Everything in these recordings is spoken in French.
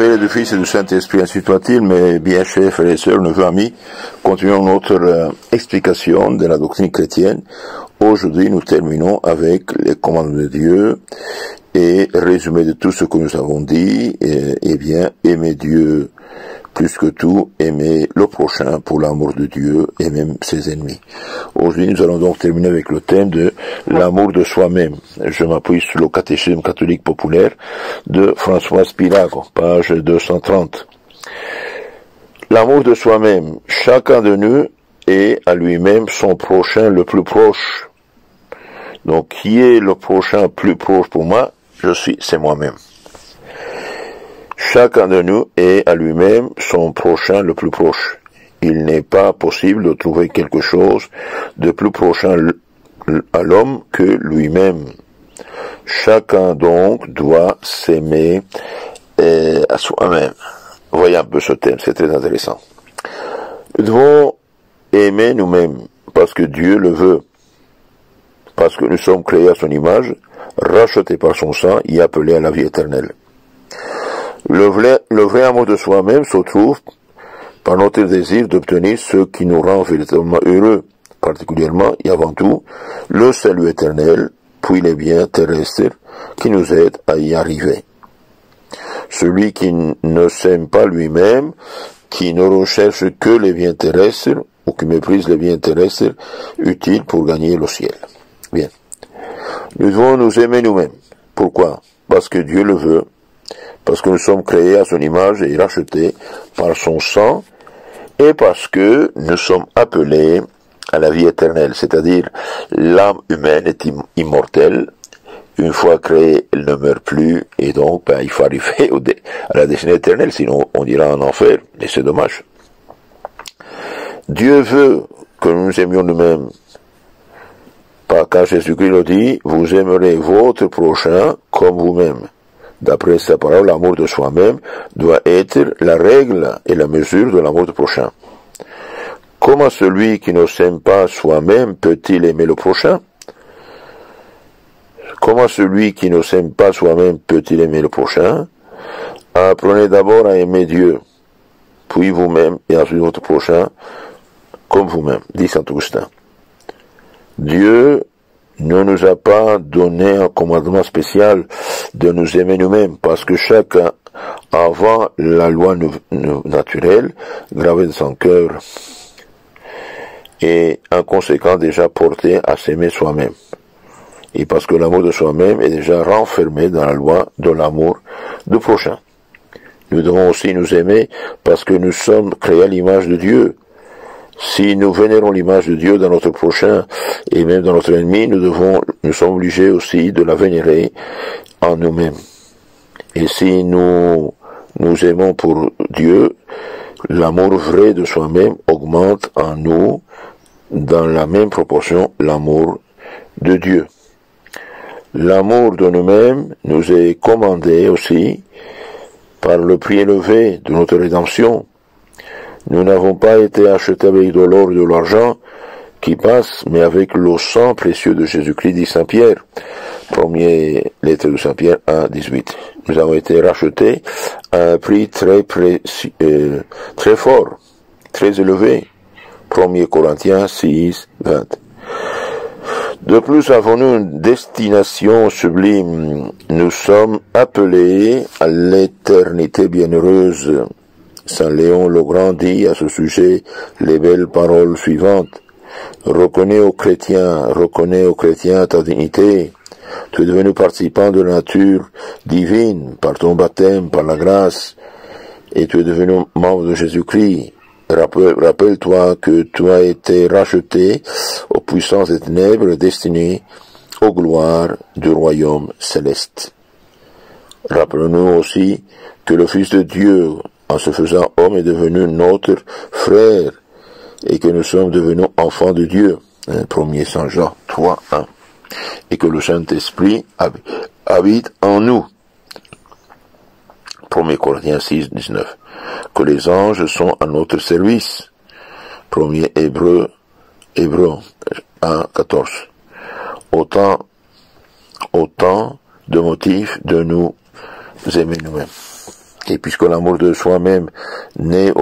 Père et du Fils et du Saint-Esprit, ainsi soit-il, mes bien chers frères et sœurs, neveux, amis, continuons notre explication de la doctrine chrétienne. Aujourd'hui, nous terminons avec les commandements de Dieu et résumé de tout ce que nous avons dit, et bien, aimer Dieu plus que tout, aimer le prochain pour l'amour de Dieu et même ses ennemis. Aujourd'hui, nous allons donc terminer avec le thème de l'amour de soi-même. Je m'appuie sur le catéchisme catholique populaire de François Spirago, page 230. L'amour de soi-même. Chacun de nous est à lui-même son prochain le plus proche. Donc, qui est le prochain plus proche pour moi? C'est moi-même. Chacun de nous est à lui-même son prochain le plus proche. Il n'est pas possible de trouver quelque chose de plus prochain à l'homme que lui-même. Chacun donc doit s'aimer à soi-même. Voyez un peu ce thème, c'est très intéressant. Nous devons aimer nous-mêmes parce que Dieu le veut, parce que nous sommes créés à son image, rachetés par son sang et appelés à la vie éternelle. Le vrai amour de soi-même se trouve par notre désir d'obtenir ce qui nous rend véritablement heureux, particulièrement et avant tout le salut éternel, puis les biens terrestres qui nous aident à y arriver. Celui qui ne s'aime pas lui-même, qui ne recherche que les biens terrestres, ou qui méprise les biens terrestres utiles pour gagner le ciel. Bien. Nous devons nous aimer nous-mêmes. Pourquoi? Parce que Dieu le veut. Parce que nous sommes créés à son image et rachetés par son sang, et parce que nous sommes appelés à la vie éternelle, c'est-à-dire l'âme humaine est immortelle, une fois créée, elle ne meurt plus, et donc il faut arriver à la destinée éternelle, sinon on ira en enfer, et c'est dommage. Dieu veut que nous nous aimions nous-mêmes, car Jésus-Christ le dit, vous aimerez votre prochain comme vous-même. D'après sa parole, l'amour de soi-même doit être la règle et la mesure de l'amour du prochain. Comment celui qui ne s'aime pas soi-même peut-il aimer le prochain? Comment celui qui ne s'aime pas soi-même peut-il aimer le prochain? Apprenez d'abord à aimer Dieu, puis vous-même et ensuite votre prochain comme vous-même, dit saint Augustin. Dieu ne nous a pas donné un commandement spécial de nous aimer nous-mêmes, parce que chacun, avant la loi naturelle, gravée dans son cœur, est en conséquence déjà porté à s'aimer soi-même. Et parce que l'amour de soi-même est déjà renfermé dans la loi de l'amour du prochain. Nous devons aussi nous aimer parce que nous sommes créés à l'image de Dieu. Si nous vénérons l'image de Dieu dans notre prochain et même dans notre ennemi, nous sommes obligés aussi de la vénérer en nous-mêmes. Et si nous aimons pour Dieu, l'amour vrai de soi-même augmente en nous dans la même proportion l'amour de Dieu. L'amour de nous-mêmes nous est commandé aussi par le prix élevé de notre rédemption. Nous n'avons pas été achetés avec de l'or et de l'argent qui passe, mais avec le sang précieux de Jésus-Christ, dit Saint Pierre. Première lettre de Saint Pierre 1, 18. Nous avons été rachetés à un prix très fort, très élevé. 1 Corinthiens 6, 20. De plus, avons-nous une destination sublime. Nous sommes appelés à l'éternité bienheureuse. Saint Léon le Grand dit à ce sujet les belles paroles suivantes. Reconnais aux chrétiens ta dignité. Tu es devenu participant de la nature divine par ton baptême, par la grâce, et tu es devenu membre de Jésus-Christ. Rappelle-toi que tu as été racheté aux puissances des ténèbres destinées aux gloires du royaume céleste. Rappelons-nous aussi que le Fils de Dieu, en se faisant homme, est devenu notre frère et que nous sommes devenus enfants de Dieu. 1er Saint Jean 3, 1. Et que le Saint-Esprit habite en nous. 1 Corinthiens 6, 19. Que les anges sont à notre service. 1er Hébreux 1, 14. Autant de motifs de nous aimer nous-mêmes. Et puisque l'amour de soi-même naît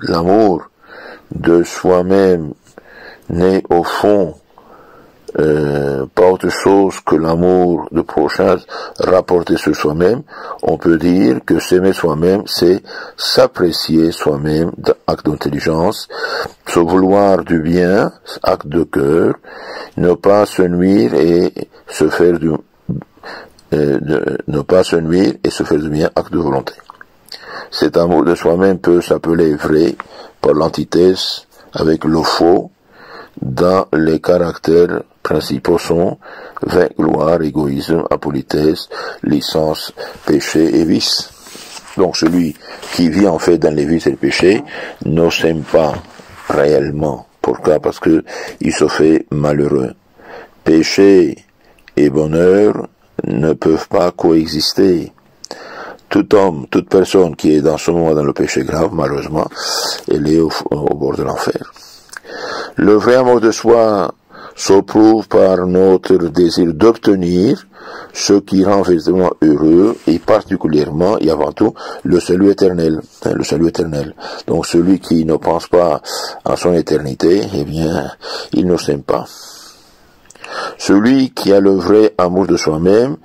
l'amour de soi-même naît au fond pas autre chose que l'amour de prochain rapporté sur soi-même, on peut dire que s'aimer soi-même, c'est s'apprécier soi-même, acte d'intelligence, se vouloir du bien, acte de cœur, ne pas se nuire et se faire du bien, acte de volonté. Cet amour de soi-même peut s'appeler vrai par l'antithèse avec le faux, dans les caractères principaux sont vain, gloire, égoïsme, impolitesse, licence, péché et vice. Donc celui qui vit en fait dans les vices et le péché ne s'aime pas réellement. Pourquoi? Parce que il se fait malheureux. Péché et bonheur ne peuvent pas coexister. Tout homme, toute personne qui est dans ce moment dans le péché grave, malheureusement, elle est au bord de l'enfer. Le vrai amour de soi s'éprouve par notre désir d'obtenir ce qui rend véritablement heureux et particulièrement et avant tout le salut éternel. Le salut éternel. Donc celui qui ne pense pas à son éternité, eh bien, il ne s'aime pas. Celui qui a le vrai amour de soi-même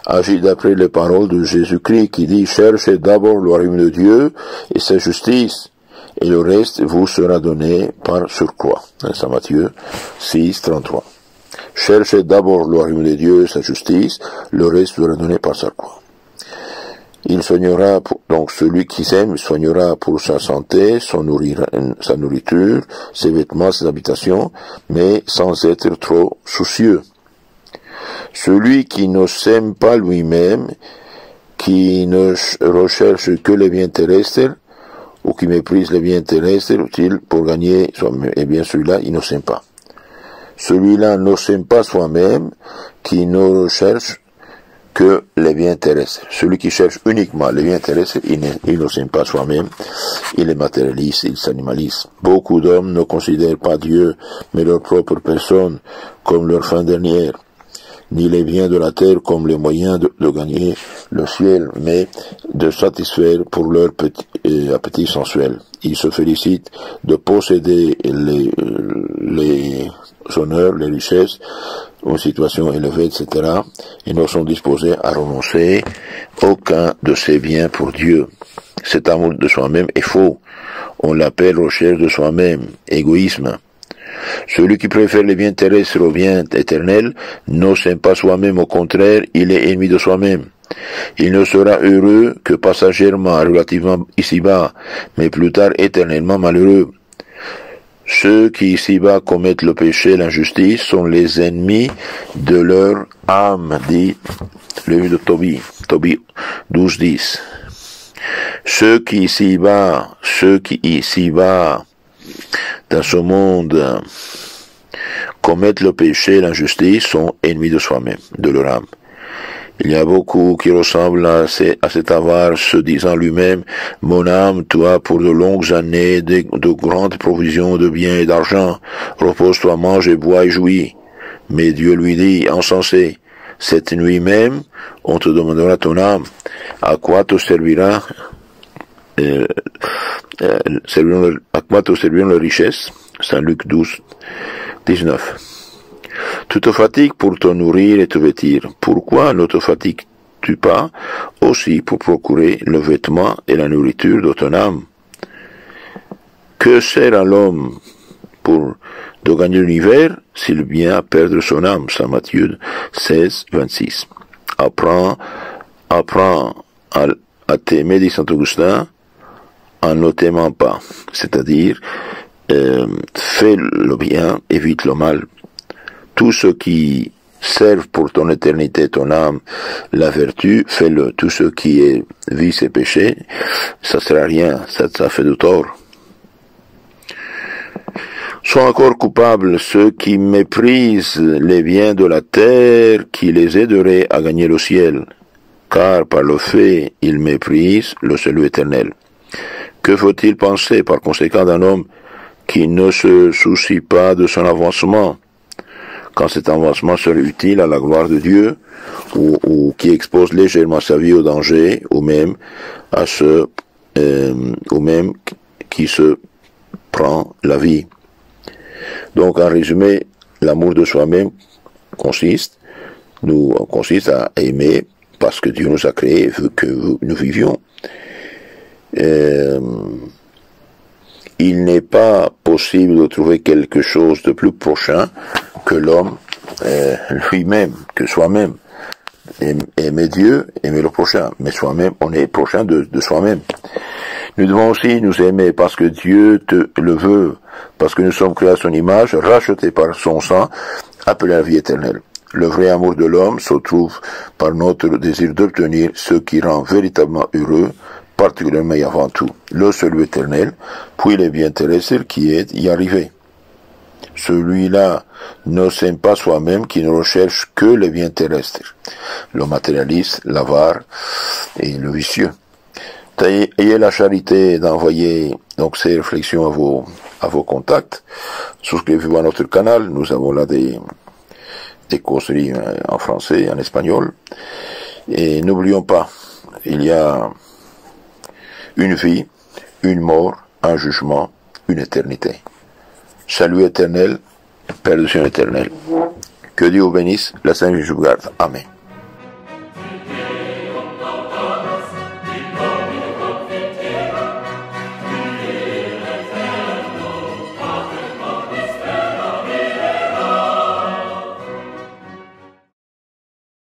agit d'après les paroles de Jésus-Christ qui dit « Cherchez d'abord le royaume de Dieu et sa justice, et le reste vous sera donné par surcroît. » C'est Matthieu 6, 33. Cherchez d'abord le royaume de Dieu et sa justice, le reste vous sera donné par surcroît. Il soignera, donc celui qui s'aime soignera pour sa santé, sa nourriture, ses vêtements, ses habitations, mais sans être trop soucieux. Celui qui ne s'aime pas lui-même, qui ne recherche que les biens terrestres, ou qui méprise les biens terrestres utiles pour gagner soi-même, eh bien celui-là, il ne s'aime pas. Celui-là ne s'aime pas soi-même, qui ne recherche que les biens terrestres. Celui qui cherche uniquement les biens terrestres, il ne s'aime pas soi-même, il est matérialiste, il s'animalise. Beaucoup d'hommes ne considèrent pas Dieu, mais leur propre personne comme leur fin dernière, ni les biens de la terre comme les moyens de gagner le ciel, mais de satisfaire pour leur appétit sensuel. Ils se félicitent de posséder les honneurs, les richesses, une situation élevée, etc., et ne sont disposés à renoncer aucun de ces biens pour Dieu. Cet amour de soi-même est faux. On l'appelle recherche de soi-même, égoïsme. Celui qui préfère les biens terrestres aux biens éternels ne s'aime pas soi-même, au contraire, il est ennemi de soi-même. Il ne sera heureux que passagèrement, relativement ici-bas, mais plus tard éternellement malheureux. Ceux qui ici-bas commettent le péché et l'injustice sont les ennemis de leur âme, dit le livre de Tobie 12:10. Ceux qui ici-bas, dans ce monde, commettent le péché et l'injustice sont ennemis de soi-même, de leur âme. Il y a beaucoup qui ressemblent à cet avare, se disant lui-même, « Mon âme, toi, pour de longues années, de grandes provisions de biens et d'argent, repose-toi, mange et bois et jouis. » Mais Dieu lui dit, insensé, « Cette nuit même, on te demandera ton âme, à quoi te serviront les richesses. » Saint Luc 12:19. Tu te fatigues pour te nourrir et te vêtir. Pourquoi ne te fatigues-tu pas aussi pour procurer le vêtement et la nourriture de ton âme? Que sert à l'homme de gagner l'univers s'il vient à perdre son âme? Saint Matthieu 16:26. Apprends à t'aimer, dit Saint Augustin, en ne t'aimant pas. C'est-à-dire, fais le bien, évite le mal. Tout ce qui sert pour ton éternité, ton âme, la vertu, fais-le. Tout ce qui est vice et péché, ça sert à rien, ça fait du tort. Sont encore coupables ceux qui méprisent les biens de la terre qui les aideraient à gagner le ciel, car par le fait, ils méprisent le salut éternel. Que faut-il penser par conséquent d'un homme qui ne se soucie pas de son avancement? quand cet avancement serait utile à la gloire de Dieu, ou qui expose légèrement sa vie au danger, ou même ou même qui se prend la vie. Donc, en résumé, l'amour de soi-même consiste à aimer parce que Dieu nous a créés, veut que nous vivions. Il n'est pas possible de trouver quelque chose de plus prochain que l'homme lui-même, que soi-même. Aimer Dieu, aimer le prochain, mais soi-même, on est prochain de soi-même. Nous devons aussi nous aimer parce que Dieu le veut, parce que nous sommes créés à son image, rachetés par son sang, appelés à la vie éternelle. Le vrai amour de l'homme se trouve par notre désir d'obtenir ce qui rend véritablement heureux, particulièrement et avant tout, le salut éternel, puis les biens terrestres qui est y arrivé. Celui-là ne s'aime pas soi-même qui ne recherche que les biens terrestres, le matérialiste, l'avare et le vicieux. Ayez la charité d'envoyer donc ces réflexions à vos contacts. Souscrivez-vous à notre canal. Nous avons là des causeries en français et en espagnol. Et n'oublions pas, il y a une vie, une mort, un jugement, une éternité. Salut éternel, Père du Ciel éternel. Que Dieu vous bénisse, la Sainte Vierge vous garde. Amen.